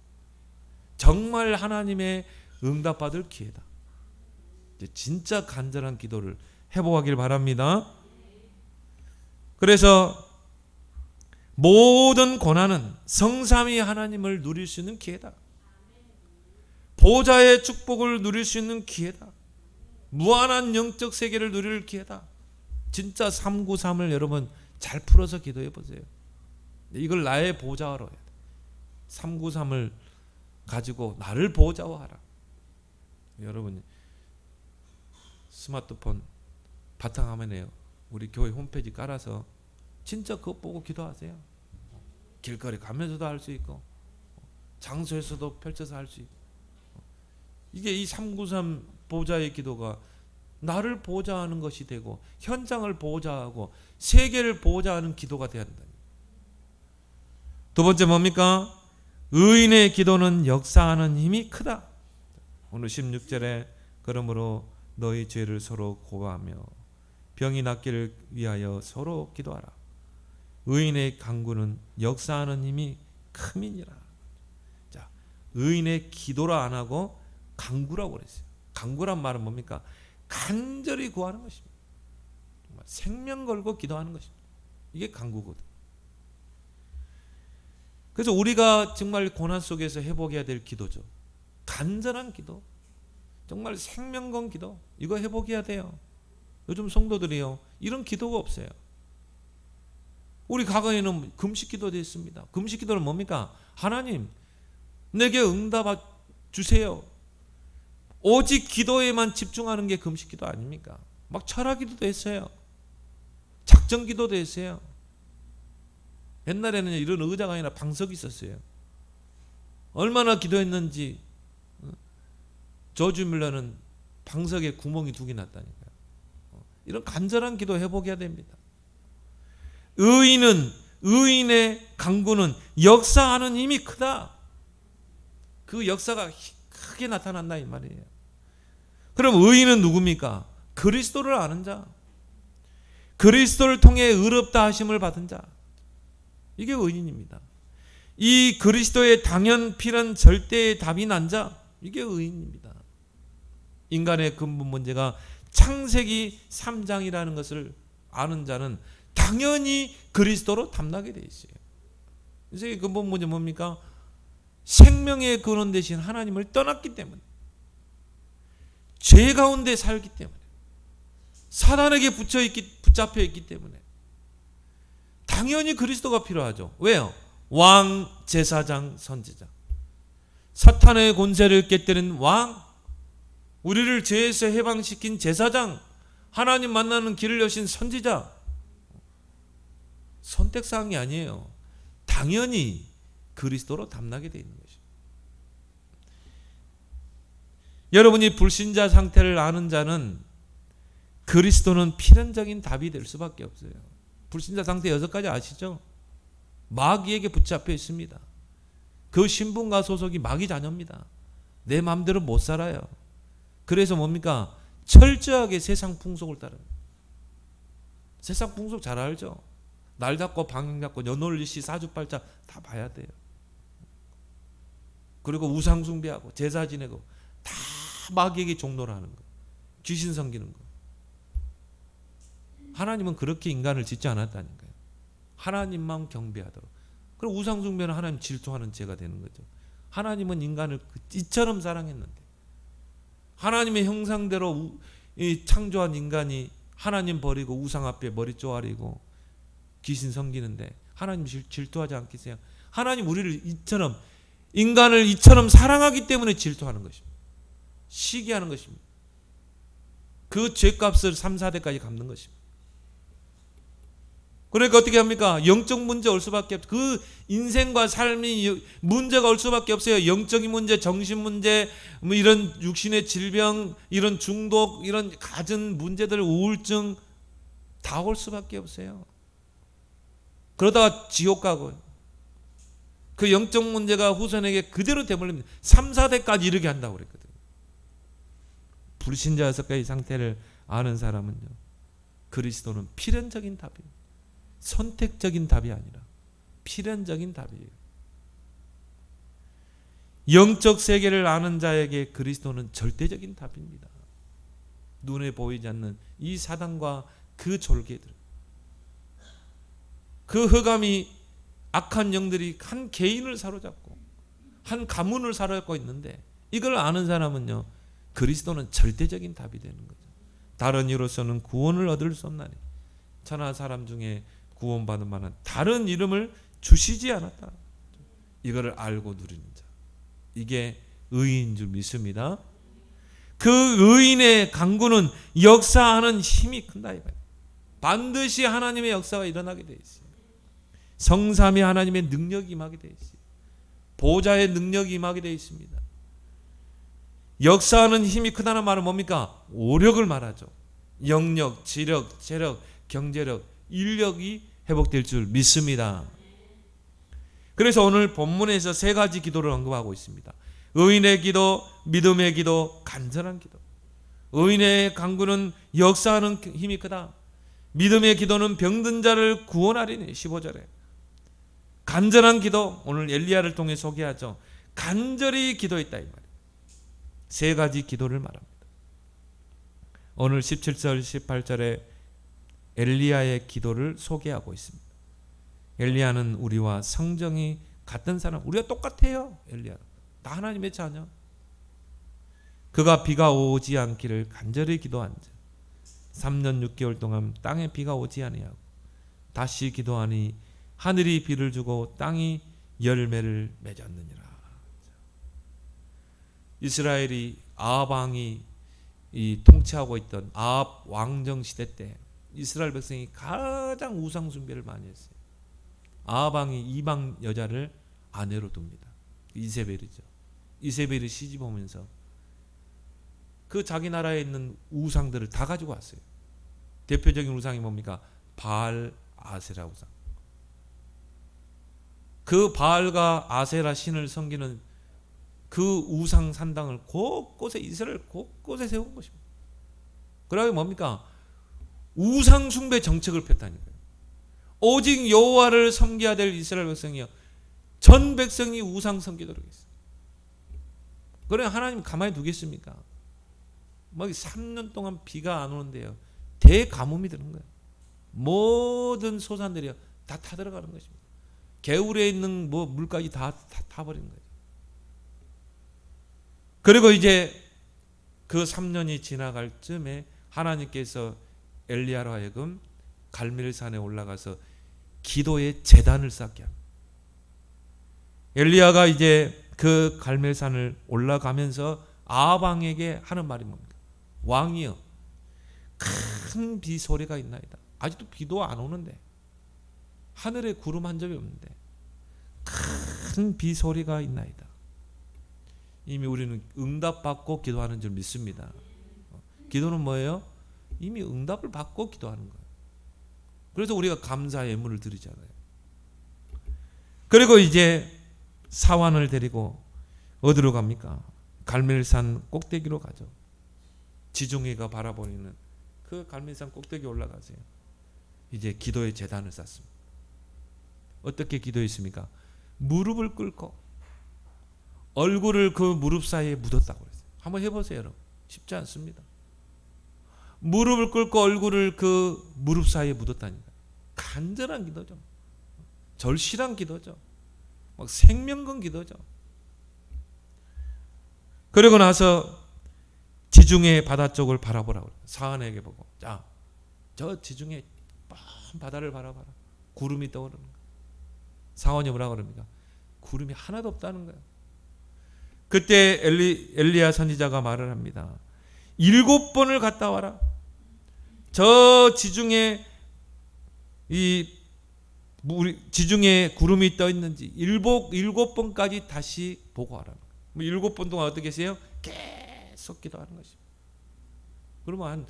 S1: 정말 하나님의 응답받을 기회다. 진짜 간절한 기도를 해보길 바랍니다. 그래서 모든 고난은 성삼위 하나님을 누릴 수 있는 기회다. 보좌의 축복을 누릴 수 있는 기회다. 무한한 영적 세계를 누릴 기회다. 진짜 393을 여러분 잘 풀어서 기도해 보세요. 이걸 나의 보좌로 해야 돼. 393을 가지고 나를 보좌화하라. 여러분 스마트폰 바탕화면에 우리 교회 홈페이지 깔아서 진짜 그거 보고 기도하세요. 길거리 가면서도 할 수 있고 장소에서도 펼쳐서 할 수 있고. 이게 이 393 보좌의 기도가 나를 보좌하는 것이 되고 현장을 보좌하고 세계를 보좌하는 기도가 되어야 한다. 두 번째 뭡니까? 의인의 기도는 역사하는 힘이 크다. 오늘 16절에 그러므로 너희 죄를 서로 고하며 병이 낫기를 위하여 서로 기도하라. 의인의 간구는 역사하는 힘이 큼이니라. 자, 의인의 기도라 안 하고 간구라고 그랬어요. 간구란 말은 뭡니까? 간절히 구하는 것입니다. 정말 생명 걸고 기도하는 것입니다. 이게 간구거든. 그래서 우리가 정말 고난 속에서 회복해야 될 기도죠. 간절한 기도, 정말 생명 건 기도, 이거 회복해야 돼요. 요즘 성도들이요, 이런 기도가 없어요. 우리 과거에는 금식 기도도 있습니다. 금식 기도는 뭡니까? 하나님 내게 응답 주세요. 오직 기도에만 집중하는 게 금식 기도 아닙니까? 막 철학 기도도 했어요. 작정 기도도 했어요. 옛날에는 이런 의자가 아니라 방석이 있었어요. 얼마나 기도했는지 조지 밀러는 방석에 구멍이 2개 났다니까요. 이런 간절한 기도 회복해야 됩니다. 의인의 간구는 역사하는 힘이 크다. 그 역사가 크게 나타난다 이 말이에요. 그럼 의인은 누굽니까? 그리스도를 아는 자, 그리스도를 통해 의롭다 하심을 받은 자, 이게 의인입니다. 이 그리스도의 당연 필연 절대의 답이 난 자, 이게 의인입니다. 인간의 근본 문제가 창세기 3장이라는 것을 아는 자는 당연히 그리스도로 담나게 돼 있어요. 인생의 근본 문제 뭡니까? 생명의 근원 되신 하나님을 떠났기 때문에, 죄 가운데 살기 때문에, 사단에게 붙잡혀 있기 때문에 당연히 그리스도가 필요하죠. 왜요? 왕, 제사장, 선지자. 사탄의 권세를 깨뜨린 왕, 우리를 죄에서 해방시킨 제사장, 하나님 만나는 길을 여신 선지자. 선택사항이 아니에요. 당연히 그리스도로 담나게 되어 있는 것이죠. 여러분이 불신자 상태를 아는 자는 그리스도는 필연적인 답이 될 수밖에 없어요. 불신자 상태 6가지 아시죠? 마귀에게 붙잡혀 있습니다. 그 신분과 소속이 마귀 자녀입니다. 내 마음대로 못 살아요. 그래서 뭡니까? 철저하게 세상 풍속을 따릅니다. 세상 풍속 잘 알죠? 날 잡고 방향 잡고 연월리시 사주팔자 다 봐야 돼요. 그리고 우상 숭배하고 제사 지내고 다 마귀에게 종노를 하는 거, 귀신 섬기는 거. 하나님은 그렇게 인간을 짓지 않았다니까요. 하나님만 경배하도록. 그럼 우상 숭배는 하나님 질투하는 죄가 되는 거죠. 하나님은 인간을 이처럼 사랑했는데, 하나님의 형상대로 창조한 인간이 하나님 버리고 우상 앞에 머리 쪼아리고 귀신 섬기는데 하나님 질투하지 않겠어요? 하나님 우리를 인간을 이처럼 사랑하기 때문에 질투하는 것입니다. 시기하는 것입니다. 그 죄값을 3, 4대까지 갚는 것입니다. 그러니까 어떻게 합니까? 영적 문제 올 수밖에 없어요. 그 인생과 삶이 문제가 올 수밖에 없어요. 영적인 문제, 정신 문제, 뭐 이런 육신의 질병, 이런 중독, 이런 갖은 문제들, 우울증 다 올 수밖에 없어요. 그러다가 지옥 가고요. 그 영적 문제가 후손에게 그대로 되물립니다. 3, 4대까지 이르게 한다고 그랬거든요. 불신자 6가지 상태를 아는 사람은요, 그리스도는 필연적인 답입니다. 선택적인 답이 아니라 필연적인 답이에요. 영적 세계를 아는 자에게 그리스도는 절대적인 답입니다. 눈에 보이지 않는 이 사단과 그 졸개들, 그 흑암이 악한 영들이 한 개인을 사로잡고 한 가문을 사로잡고 있는데, 이걸 아는 사람은요, 그리스도는 절대적인 답이 되는 거죠. 다른 이로서는 구원을 얻을 수 없나니 천하 사람 중에 구원받을 만한 다른 이름을 주시지 않았다. 이거를 알고 누리는 자, 이게 의인인 줄 믿습니다. 그 의인의 강구는 역사하는 힘이 큰다. 반드시 하나님의 역사가 일어나게 돼 있어요. 성삼위 하나님의 능력이 임하게 돼 있어요. 보좌의 능력이 임하게 돼 있습니다. 역사하는 힘이 크다는 말은 뭡니까? 오력을 말하죠. 영력, 지력, 체력, 경제력, 인력이 회복될 줄 믿습니다. 그래서 오늘 본문에서 세 가지 기도를 언급하고 있습니다. 의인의 기도, 믿음의 기도, 간절한 기도. 의인의 간구는 역사하는 힘이 크다. 믿음의 기도는 병든 자를 구원하리니 15절에. 간절한 기도, 오늘 엘리야를 통해 소개하죠. 간절히 기도했다 이 말이에요. 세 가지 기도를 말합니다. 오늘 17절 18절에 엘리야의 기도를 소개하고 있습니다. 엘리야는 우리와 성정이 같은 사람, 우리가 똑같아요. 엘리야 다 하나님의 자녀. 그가 비가 오지 않기를 간절히 기도한 자, 3년 6개월 동안 땅에 비가 오지 아니하고 다시 기도하니 하늘이 비를 주고 땅이 열매를 맺었느니라. 이스라엘이 아합 왕이 통치하고 있던 아합 왕정 시대 때 이스라엘 백성이 가장 우상 숭배를 많이 했어요. 아합 왕이 이방 여자를 아내로 둡니다. 이세벨이죠. 이세벨이 시집 오면서 그 자기 나라에 있는 우상들을 다 가지고 왔어요. 대표적인 우상이 뭡니까? 바알 아세라 우상. 그 바알과 아세라 신을 섬기는 그 우상 산당을 곳곳에, 이스라엘 곳곳에 세운 것입니다. 그러면 뭡니까? 우상 숭배 정책을 폈다니까요. 오직 여호와를 섬겨야 될 이스라엘 백성이요, 전 백성이 우상 섬기도록 했어요. 그래 하나님 가만히 두겠습니까? 막 3년 동안 비가 안 오는데요, 대가뭄이 드는 거예요. 모든 소산들이 다 타들어가는 것입니다. 개울에 있는 물까지 다 타버린 거예요. 그리고 이제 그 3년이 지나갈 쯤에 하나님께서 엘리야로 하여금 갈멜산에 올라가서 기도의 제단을 쌓게 합니다. 엘리야가 이제 그 갈멜산을 올라가면서 아합 왕에게 하는 말이 뭡니까? 왕이여, 큰 비 소리가 있나이다. 아직도 비도 안 오는데, 하늘에 구름 한 점이 없는데 큰 비 소리가 있나이다. 이미 우리는 응답받고 기도하는 줄 믿습니다. 기도는 뭐예요? 이미 응답을 받고 기도하는 거예요. 그래서 우리가 감사의 예물을 드리잖아요. 그리고 이제 사환을 데리고 어디로 갑니까? 갈멜산 꼭대기로 가죠. 지중해가 바라보이는 그 갈멜산 꼭대기 올라가세요. 이제 기도의 제단을 쌓습니다. 어떻게 기도했습니까? 무릎을 꿇고 얼굴을 그 무릎 사이에 묻었다고 그랬어요. 한번 해보세요, 여러분. 쉽지 않습니다. 무릎을 꿇고 얼굴을 그 무릎 사이에 묻었다니까. 간절한 기도죠. 절실한 기도죠. 막 생명건 기도죠. 그러고 나서 지중해 바다 쪽을 바라보라고 그래요. 사환에게 보고, 자, 저 지중해 뻔 바다를 바라봐라. 구름이 떠오르는 거예요. 사환이 뭐라고 그럽니까? 구름이 하나도 없다는 거예요. 그때 엘리야 선지자가 말을 합니다. 7번을 갔다 와라. 저 지중해 지중해 구름이 떠 있는지 7번까지 다시 보고 와라. 7번 동안 어떻게 했어요? 계속 기도하는 것입니다. 그러면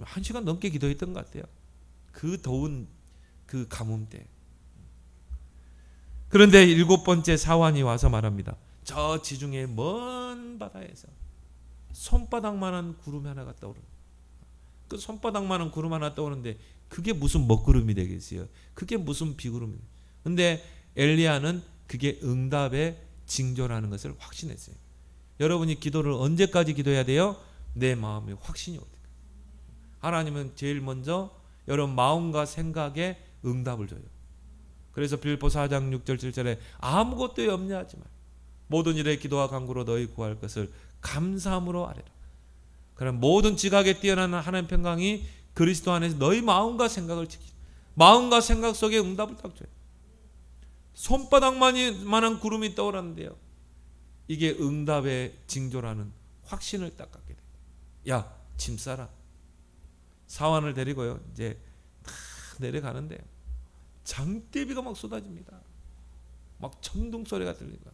S1: 한 시간 넘게 기도했던 것 같아요. 그 더운 그 가뭄 때. 그런데 7번째 사환이 와서 말합니다. 저 지중해 먼 바다에서 손바닥만한 구름 하나가 떠오르는, 그 손바닥만한 구름 하나 떠오르는데 그게 무슨 먹구름이 되겠어요? 그게 무슨 비구름이? 근데 엘리야는 그게 응답의 징조라는 것을 확신했어요. 여러분이 기도를 언제까지 기도해야 돼요? 내 마음의 확신이 어디? 하나님은 제일 먼저 여러분 마음과 생각에 응답을 줘요. 그래서 빌립보 4장 6절 7절에 아무것도 염려하지 말. 모든 일에 기도와 간구로 너희 구할 것을 감사함으로 아뢰라. 그럼 모든 지각에 뛰어난 하나님 평강이 그리스도 안에서 너희 마음과 생각을 지키라. 마음과 생각 속에 응답을 딱 줘요. 손바닥만한 구름이 떠오르는데요. 이게 응답의 징조라는 확신을 딱 갖게 돼요. 야, 짐 싸라. 사환을 데리고요. 이제 다 내려가는데 장대비가 막 쏟아집니다. 막 천둥 소리가 들리니까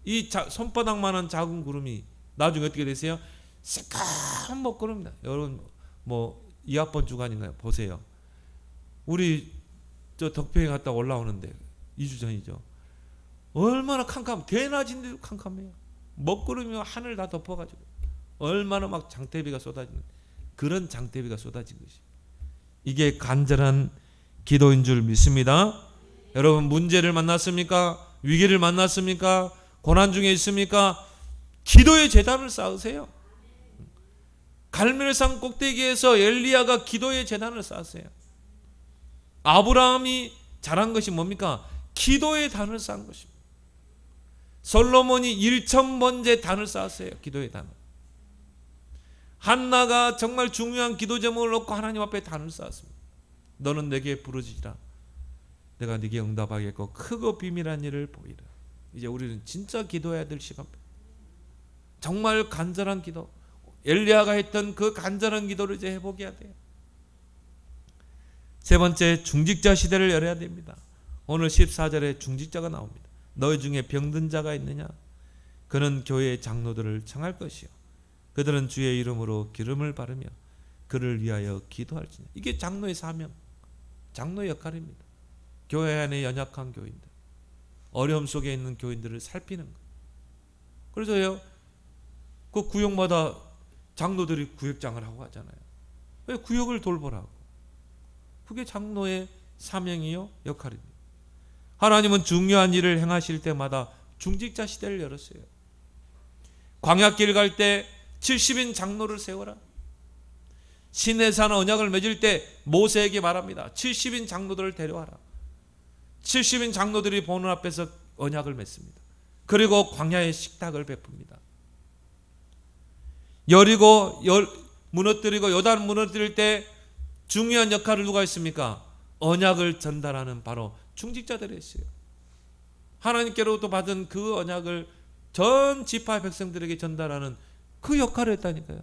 S1: 이 손바닥만한 작은 구름이 나중에 어떻게 되세요? 새까만 먹구름입니다. 여러분 뭐 2학번 주간인가요? 보세요. 우리 저 덕평에 갔다 올라오는데 2주 전이죠. 얼마나 캄캄, 대낮인데도 캄캄해요. 먹구름이 하늘 다 덮어가지고 얼마나 막 장대비가 쏟아지는 그런 장대비가 쏟아진 것이. 이게 간절한 기도인 줄 믿습니다. 여러분 문제를 만났습니까? 위기를 만났습니까? 고난 중에 있습니까? 기도의 제단을 쌓으세요. 갈멜산 꼭대기에서 엘리야가 기도의 제단을 쌓았어요. 아브라함이 잘한 것이 뭡니까? 기도의 단을 쌓은 것입니다. 솔로몬이 1,000번째 단을 쌓았어요. 기도의 단을. 한나가 정말 중요한 기도 제목을 놓고 하나님 앞에 단을 쌓았습니다. 너는 내게 부르짖으라. 내가 네게 응답하겠고 크고 비밀한 일을 보이라. 이제 우리는 진짜 기도해야 될 시간입니다. 정말 간절한 기도. 엘리야가 했던 그 간절한 기도를 이제 회복해야 돼요. 세 번째, 중직자 시대를 열어야 됩니다. 오늘 14절에 중직자가 나옵니다. 너희 중에 병든 자가 있느냐? 그는 교회의 장로들을 청할 것이요. 그들은 주의 이름으로 기름을 바르며 그를 위하여 기도할지니. 이게 장로의 사명, 장로의 역할입니다. 교회 안에 연약한 교인들, 어려움 속에 있는 교인들을 살피는 것. 그래서요, 그 구역마다 장로들이 구역장을 하고 하잖아요. 왜? 구역을 돌보라고. 그게 장로의 사명이요, 역할입니다. 하나님은 중요한 일을 행하실 때마다 중직자 시대를 열었어요. 광야길 갈 때 70인 장로를 세워라. 시내산 언약을 맺을 때 모세에게 말합니다. 70인 장로들을 데려와라. 70인 장로들이 보는 앞에서 언약을 맺습니다. 그리고 광야의 식탁을 베풉니다. 여리고 무너뜨리고 요단 무너뜨릴 때 중요한 역할을 누가 했습니까? 언약을 전달하는 바로 중직자들이 했어요. 하나님께로부터 받은 그 언약을 전 지파 백성들에게 전달하는 그 역할을 했다니까요.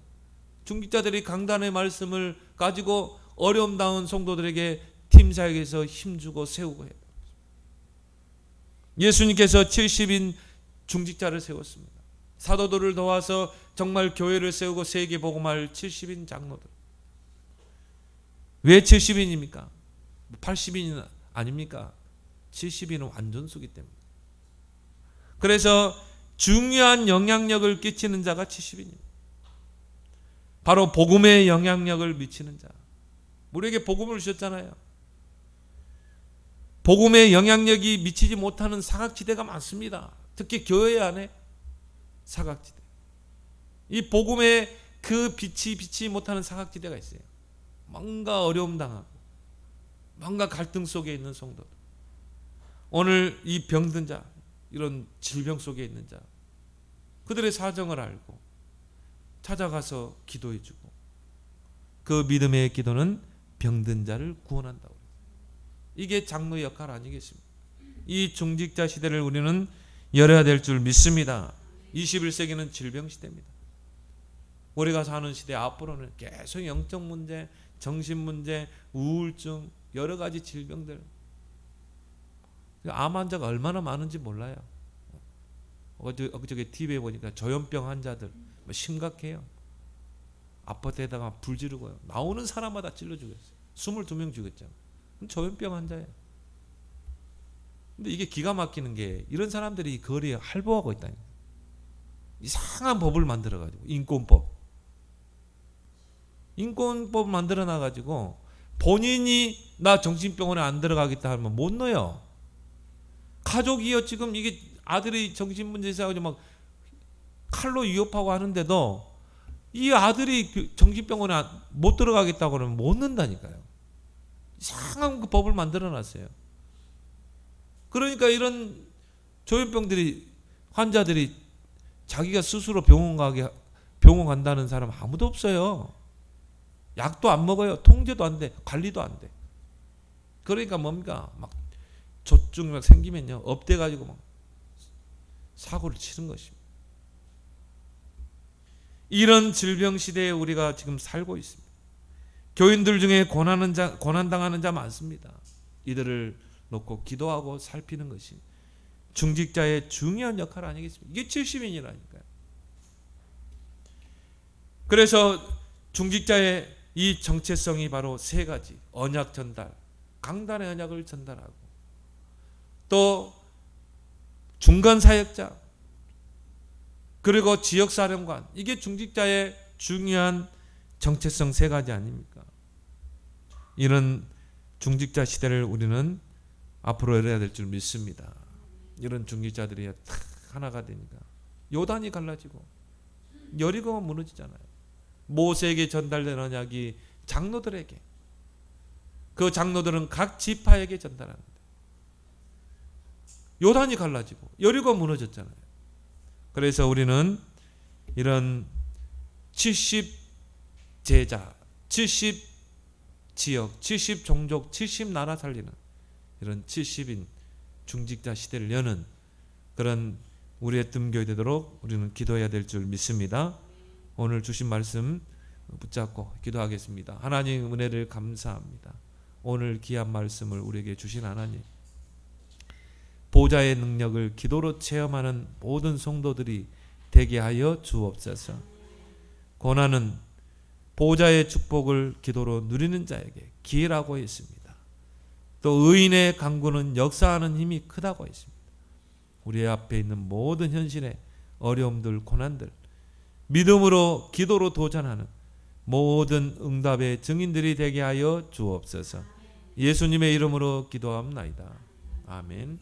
S1: 중직자들이 강단의 말씀을 가지고 어려움 당한 성도들에게 팀사역에서 힘주고 세우고 해요. 예수님께서 70인 중직자를 세웠습니다. 사도들을 도와서 정말 교회를 세우고 세계 복음할 70인 장로들. 왜 70인입니까? 80인은 아닙니까? 70인은 완전수기 때문에. 그래서 중요한 영향력을 끼치는 자가 70인입니다. 바로 복음의 영향력을 미치는 자. 우리에게 복음을 주셨잖아요. 복음의 영향력이 미치지 못하는 사각지대가 많습니다. 특히 교회 안에 사각지대. 이 복음의 그 빛이 비치지 못하는 사각지대가 있어요. 뭔가 어려움 당하고 뭔가 갈등 속에 있는 성도들. 오늘 이 병든 자, 이런 질병 속에 있는 자, 그들의 사정을 알고 찾아가서 기도해주고, 그 믿음의 기도는 병든 자를 구원한다고. 이게 장로의 역할 아니겠습니까? 이 중직자 시대를 우리는 열어야 될 줄 믿습니다. 21세기는 질병 시대입니다. 우리가 사는 시대 앞으로는 계속 영적 문제, 정신 문제, 우울증, 여러 가지 질병들. 암 환자가 얼마나 많은지 몰라요. 어저께 TV에 보니까 조현병 환자들 심각해요. 아파트에다가 불 지르고요. 나오는 사람마다 찔러 죽였어요. 22명 죽였잖아요. 조현병 환자예요. 근데 이게 기가 막히는 게 이런 사람들이 거리에 할보하고 있다니. 이상한 법을 만들어가지고 인권법 만들어놔가지고 본인이 나 정신병원에 안 들어가겠다 하면 못 넣어요. 가족이요 지금 이게 아들이 정신문제 있어가지고 막 칼로 위협하고 하는데도 이 아들이 그 정신병원에 못 들어가겠다고 그러면 못 넣는다니까요. 이상한 그 법을 만들어놨어요. 그러니까 이런 조현병들이 환자들이 자기가 스스로 병원 간다는 사람 아무도 없어요. 약도 안 먹어요. 통제도 안 돼. 관리도 안 돼. 그러니까 뭡니까? 막 조증 생기면요. 업돼 가지고 막 사고를 치는 것입니다. 이런 질병 시대에 우리가 지금 살고 있습니다. 교인들 중에 고난당하는 자 많습니다. 이들을 놓고 기도하고 살피는 것이 중직자의 중요한 역할 아니겠습니까? 이게 70인이라니까요. 그래서 중직자의 이 정체성이 바로 세 가지. 언약 전달, 강단의 언약을 전달하고, 또 중간 사역자, 그리고 지역사령관. 이게 중직자의 중요한 정체성 세 가지 아닙니까? 이런 중직자 시대를 우리는 앞으로 열어야 될 줄 믿습니다. 이런 중직자들이 탁 하나가 되니까 요단이 갈라지고 여리고가 무너지잖아요. 모세에게 전달된 언약이 장로들에게, 그 장로들은 각 지파에게 전달합니다. 요단이 갈라지고 여리고가 무너졌잖아요. 그래서 우리는 이런 70 제자, 70 지역, 70 종족, 70 나라 살리는 이런 70인 중직자 시대를 여는 그런 우리의 뜸교회 되도록 우리는 기도해야 될 줄 믿습니다. 오늘 주신 말씀 붙잡고 기도하겠습니다. 하나님 은혜를 감사합니다. 오늘 귀한 말씀을 우리에게 주신 하나님, 보좌의 능력을 기도로 체험하는 모든 성도들이 되게 하여 주옵소서. 고난은 보좌의 축복을 기도로 누리는 자에게 기회라고 했습니다. 또 의인의 간구는 역사하는 힘이 크다고 했습니다. 우리 앞에 있는 모든 현실의 어려움들, 고난들, 믿음으로 기도로 도전하는 모든 응답의 증인들이 되게 하여 주옵소서. 예수님의 이름으로 기도합나이다. 아멘.